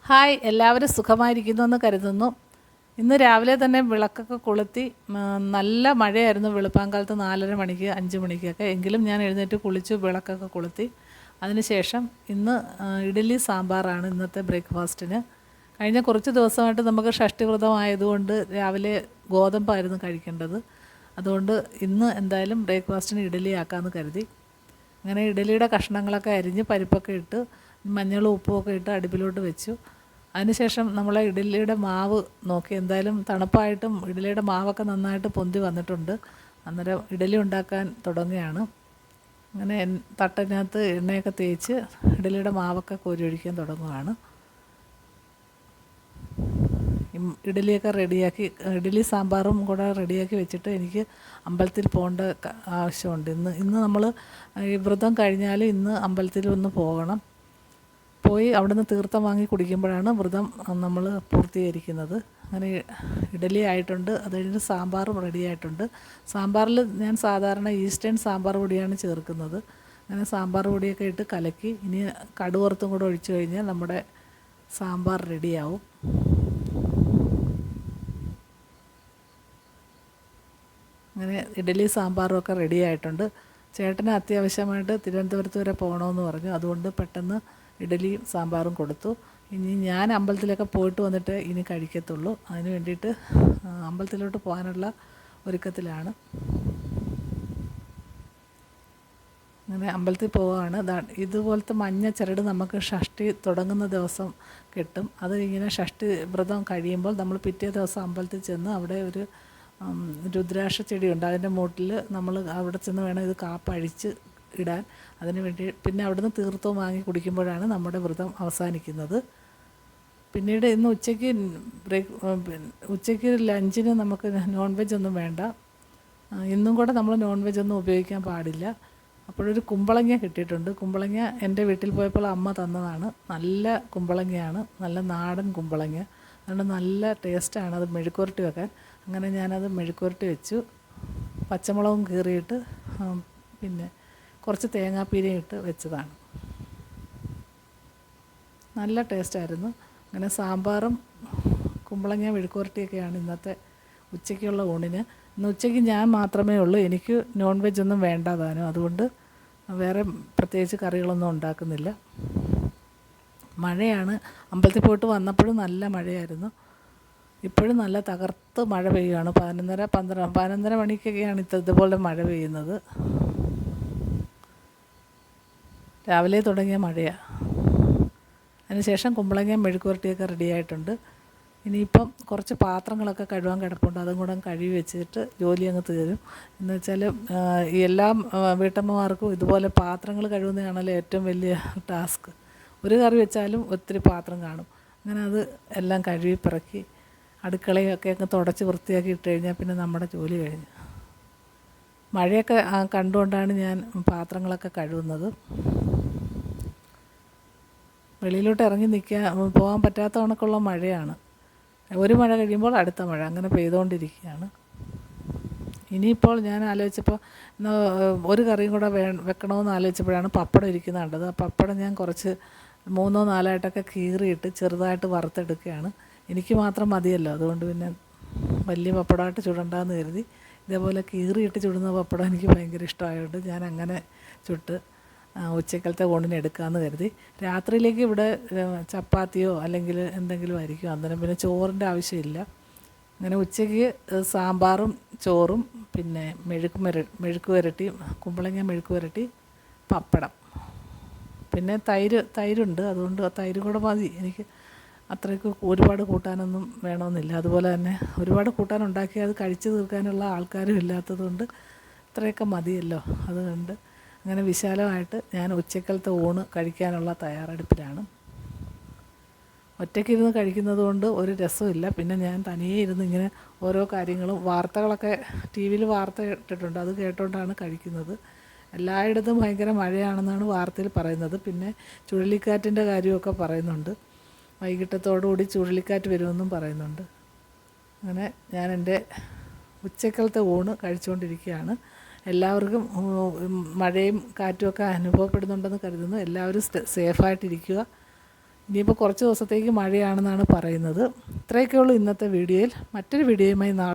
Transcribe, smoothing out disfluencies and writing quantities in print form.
Hi, എല്ലാവരും സുഖമായിരിക്കുന്നു എന്ന് കരുതുന്നു. ഇന്ന് രാവിലെ തന്നെ വിളക്കൊക്കെ കൊളുത്തി. നല്ല മഴയായിരുന്നു വെളുപ്പാങ്കാലത്ത് 4:30 മണിക്ക് 5 മണിക്കൊക്കെ. എങ്കിലും ഞാൻ എഴുന്നേറ്റ് കുളിച്ച് വിളക്കൊക്കെ കൊളുത്തി. അതിനുശേഷം ഇന്ന് ഇഡ്ഡലി സാമ്പാറാണ് ഇന്നത്തെ ബ്രേക്ക്ഫാസ്റ്റിന്. കഴിഞ്ഞ കുറച്ച് ദിവസമായിട്ട് നമുക്ക് ഷഷ്ടിവ്രതമായതുകൊണ്ട് രാവിലെ ഗോതമ്പായിരുന്നു കഴിക്കേണ്ടത്. അതുകൊണ്ട് ഇന്ന് എന്തായാലും ബ്രേക്ക്ഫാസ്റ്റിന് ഇഡ്ഡലി ആക്കാമെന്ന് കരുതി. അങ്ങനെ ഇഡ്ഡലിയുടെ കഷ്ണങ്ങളൊക്കെ അരിഞ്ഞ് പരിപ്പൊക്കെ ഇട്ട് മഞ്ഞളും ഉപ്പുമൊക്കെ ഇട്ട് അടുപ്പിലോട്ട് വെച്ചു. അതിനുശേഷം നമ്മൾ ഇഡ്ഡലിയുടെ മാവ് നോക്കി. എന്തായാലും തണുപ്പായിട്ടും ഇഡ്ഡലിയുടെ മാവൊക്കെ നന്നായിട്ട് പൊന്തി വന്നിട്ടുണ്ട്. അന്നേരം ഇഡ്ഡലി ഉണ്ടാക്കാൻ തുടങ്ങുകയാണ്. അങ്ങനെ തട്ടിനകത്ത് എണ്ണയൊക്കെ തേച്ച് ഇഡ്ഡലിയുടെ മാവൊക്കെ കോരി ഒഴിക്കാൻ തുടങ്ങുകയാണ്. ഇഡ്ഡലിയൊക്കെ റെഡിയാക്കി, ഇഡ്ഡലി സാമ്പാറും കൂടെ റെഡിയാക്കി വെച്ചിട്ട് എനിക്ക് അമ്പലത്തിൽ പോകേണ്ട ആവശ്യമുണ്ട്. ഇന്ന് നമ്മൾ ഈ വ്രതം കഴിഞ്ഞാൽ ഇന്ന് അമ്പലത്തിൽ ഒന്ന് പോകണം. പോയി അവിടുന്ന് തീർത്ഥം വാങ്ങി കുടിക്കുമ്പോഴാണ് വ്രതം നമ്മൾ പൂർത്തീകരിക്കുന്നത്. അങ്ങനെ ഇഡ്ഡലി ആയിട്ടുണ്ട്. അത് കഴിഞ്ഞിട്ട് സാമ്പാറും റെഡി ആയിട്ടുണ്ട്. സാമ്പാറിൽ ഞാൻ സാധാരണ ഈസ്റ്റേൺ സാമ്പാർ പൊടിയാണ് ചേർക്കുന്നത്. അങ്ങനെ സാമ്പാർ പൊടിയൊക്കെ ഇട്ട് കലക്കി ഇനി കടുവറുത്തും കൂടെ ഒഴിച്ചു കഴിഞ്ഞാൽ നമ്മുടെ സാമ്പാർ റെഡിയാവും. അങ്ങനെ ഇഡ്ഡലി സാമ്പാറും ഒക്കെ റെഡി ആയിട്ടുണ്ട്. ചേട്ടന് അത്യാവശ്യമായിട്ട് തിരുവനന്തപുരത്ത് വരെ പോകണമെന്ന് പറഞ്ഞു. അതുകൊണ്ട് പെട്ടെന്ന് ഇഡ്ഡലിയും സാമ്പാറും കൊടുത്തു. ഇനി ഞാൻ അമ്പലത്തിലൊക്കെ പോയിട്ട് വന്നിട്ട് ഇനി കഴിക്കത്തുള്ളൂ. അതിന് വേണ്ടിയിട്ട് അമ്പലത്തിലോട്ട് പോകാനുള്ള ഒരുക്കത്തിലാണ്. അങ്ങനെ അമ്പലത്തിൽ പോവുകയാണ്. ഇതുപോലത്തെ മഞ്ഞ ചരട് നമുക്ക് ഷഷ്ടി തുടങ്ങുന്ന ദിവസം കിട്ടും. അത് ഇങ്ങനെ ഷഷ്ടി വ്രതം കഴിയുമ്പോൾ നമ്മൾ പിറ്റേ ദിവസം അമ്പലത്തിൽ ചെന്ന് അവിടെ ഒരു രുദ്രാക്ഷ ചെടിയുണ്ട്. അതിൻ്റെ മൂട്ടിൽ നമ്മൾ അവിടെ ചെന്ന് വേണം ഇത് കാപ്പഴിച്ച് ഇടാൻ. അതിന് വേണ്ടി പിന്നെ അവിടുന്ന് തീർത്ഥവും വാങ്ങി കുടിക്കുമ്പോഴാണ് നമ്മുടെ വ്രതം അവസാനിക്കുന്നത്. പിന്നീട് ഇന്ന് ഉച്ചയ്ക്ക് ലഞ്ചിന് നമുക്ക് നോൺ വെജ് ഒന്നും വേണ്ട. ഇന്നും കൂടെ നമ്മൾ നോൺ വെജ് ഒന്നും ഉപയോഗിക്കാൻ പാടില്ല. അപ്പോഴൊരു കുമ്പളങ്ങ കിട്ടിയിട്ടുണ്ട്. കുമ്പളങ്ങ എൻ്റെ വീട്ടിൽ പോയപ്പോൾ അമ്മ തന്നതാണ്. നല്ല കുമ്പളങ്ങയാണ്, നല്ല നാടൻ കുമ്പളങ്ങ. അതുകൊണ്ട് നല്ല ടേസ്റ്റാണ് അത് മെഴുക്കുവരട്ടി വെക്കാൻ. അങ്ങനെ ഞാനത് മെഴുക്കുവരട്ടി വെച്ചു. പച്ചമുളകും കീറിയിട്ട് പിന്നെ കുറച്ച് തേങ്ങാപ്പീരയും ഇട്ട് വെച്ചതാണ്. നല്ല ടേസ്റ്റായിരുന്നു. അങ്ങനെ സാമ്പാറും കുമ്പളങ്ങ മെഴുക്കുവരട്ടിയൊക്കെയാണ് ഇന്നത്തെ ഉച്ചയ്ക്കുള്ള ഊണിന്. ഇന്ന് ഉച്ചയ്ക്ക് ഞാൻ മാത്രമേ ഉള്ളൂ. എനിക്ക് നോൺ വെജ് ഒന്നും വേണ്ടതാനും. അതുകൊണ്ട് വേറെ പ്രത്യേകിച്ച് കറികളൊന്നും ഉണ്ടാക്കുന്നില്ല. മഴയാണ്. അമ്പലത്തിൽ പോയിട്ട് വന്നപ്പോഴും നല്ല മഴയായിരുന്നു. ഇപ്പോഴും നല്ല തകർത്ത് മഴ പെയ്യുകയാണ്. 11:30 മണിക്കൊക്കെയാണ് ഇതുപോലെ മഴ പെയ്യുന്നത്. രാവിലെ തുടങ്ങിയ മഴയാണ്. അതിനുശേഷം കുമ്പളങ്ങയും മെഴുക്കുവരട്ടിയൊക്കെ റെഡിയായിട്ടുണ്ട്. ഇനിയിപ്പം കുറച്ച് പാത്രങ്ങളൊക്കെ കഴുകാൻ കിടപ്പുണ്ട്. അതും കൂടെ കഴുകി വെച്ചിട്ട് ജോലി അങ്ങ് തീരും. എന്ന് വെച്ചാൽ എല്ലാ വീട്ടമ്മമാർക്കും ഇതുപോലെ പാത്രങ്ങൾ കഴുകുന്നതാണല്ലോ ഏറ്റവും വലിയ ടാസ്ക്. ഒരു കറി വെച്ചാലും ഒത്തിരി പാത്രം കാണും. അങ്ങനെ അത് എല്ലാം കഴുകി പിറക്കി അടുക്കളയൊക്കെ അങ്ങ് തുടച്ച് വൃത്തിയാക്കി ഇട്ട് കഴിഞ്ഞാൽ പിന്നെ നമ്മുടെ ജോലി കഴിഞ്ഞു. മഴയൊക്കെ കണ്ടുകൊണ്ടാണ് ഞാൻ പാത്രങ്ങളൊക്കെ കഴുകുന്നത്. വെളിയിലോട്ട് ഇറങ്ങി പോകാൻ പറ്റാത്ത കണക്കുള്ള മഴയാണ്. ഒരു മഴ കഴിയുമ്പോൾ അടുത്ത മഴ അങ്ങനെ പെയ്തുകൊണ്ടിരിക്കുകയാണ്. ഇനിയിപ്പോൾ ഞാൻ ആലോചിച്ചപ്പോൾ ഒരു കറിയും കൂടെ വെക്കണമെന്ന് ആലോചിച്ചപ്പോഴാണ് പപ്പടം ഇരിക്കുന്നത് കണ്ടത്. ആ പപ്പടം ഞാൻ കുറച്ച് 3-4 കീറിയിട്ട് ചെറുതായിട്ട് വറുത്തെടുക്കുകയാണ്. എനിക്ക് മാത്രം മതിയല്ലോ, അതുകൊണ്ട് പിന്നെ വലിയ പപ്പടമായിട്ട് ചുടണ്ടെന്ന് കരുതി ഇതേപോലെ കീറിയിട്ട് ചുടുന്ന പപ്പടം എനിക്ക് ഭയങ്കര ഇഷ്ടമായതുകൊണ്ട് ഞാൻ അങ്ങനെ ചുട്ട് ഉച്ചക്കലത്തെ ഊണിന് എടുക്കാമെന്ന് കരുതി. രാത്രിയിലേക്ക് ഇവിടെ ചപ്പാത്തിയോ അല്ലെങ്കിൽ എന്തെങ്കിലും ആയിരിക്കും. അന്നേരം പിന്നെ ചോറിൻ്റെ ആവശ്യമില്ല. അങ്ങനെ ഉച്ചയ്ക്ക് സാമ്പാറും ചോറും പിന്നെ മെഴുക്ക് വരട്ടി, കുമ്പളങ്ങ മെഴുക്ക് വരട്ടി, പപ്പടം, പിന്നെ തൈരുണ്ട്. അതുകൊണ്ട് തൈര് കൂടെ മതി. എനിക്ക് അത്രയ്ക്ക് ഒരുപാട് കൂട്ടാനൊന്നും വേണമെന്നില്ല. അതുപോലെ തന്നെ ഒരുപാട് കൂട്ടാനുണ്ടാക്കി അത് കഴിച്ചു തീർക്കാനുള്ള ആൾക്കാരും ഇല്ലാത്തതുകൊണ്ട് ഇത്രയൊക്കെ മതിയല്ലോ. അതുകൊണ്ട് അങ്ങനെ വിശാലമായിട്ട് ഞാൻ ഉച്ചക്കലത്തെ ഊണ് കഴിക്കാനുള്ള തയ്യാറെടുപ്പിലാണ്. ഒറ്റയ്ക്കിരുന്ന് കഴിക്കുന്നത് കൊണ്ട് ഒരു രസമില്ല. പിന്നെ ഞാൻ തനിയെ ഇരുന്ന് ഇങ്ങനെ ഓരോ കാര്യങ്ങളും വാർത്തകളൊക്കെ TV-യിൽ വാർത്ത ഇട്ടിട്ടുണ്ട്. അത് കേട്ടുകൊണ്ടാണ് കഴിക്കുന്നത്. എല്ലായിടത്തും ഭയങ്കര മഴയാണെന്നാണ് വാർത്തയിൽ പറയുന്നത്. പിന്നെ ചുഴലിക്കാറ്റിൻ്റെ കാര്യമൊക്കെ പറയുന്നുണ്ട്. വൈകിട്ടത്തോടുകൂടി ചുഴലിക്കാറ്റ് വരുമെന്നും പറയുന്നുണ്ട്. അങ്ങനെ ഞാൻ എൻ്റെ ഉച്ചക്കലത്തെ ഊണ് കഴിച്ചുകൊണ്ടിരിക്കുകയാണ്. എല്ലാവർക്കും മഴയും കാറ്റുമൊക്കെ അനുഭവപ്പെടുന്നുണ്ടെന്ന് കരുതുന്നു. എല്ലാവരും സേഫായിട്ടിരിക്കുക. ഇനിയിപ്പോൾ കുറച്ച് ദിവസത്തേക്ക് മഴയാണെന്നാണ് പറയുന്നത്. ഇത്രയൊക്കെ ഉള്ളൂ ഇന്നത്തെ വീഡിയോയിൽ. മറ്റൊരു വീഡിയോയുമായി നാളെ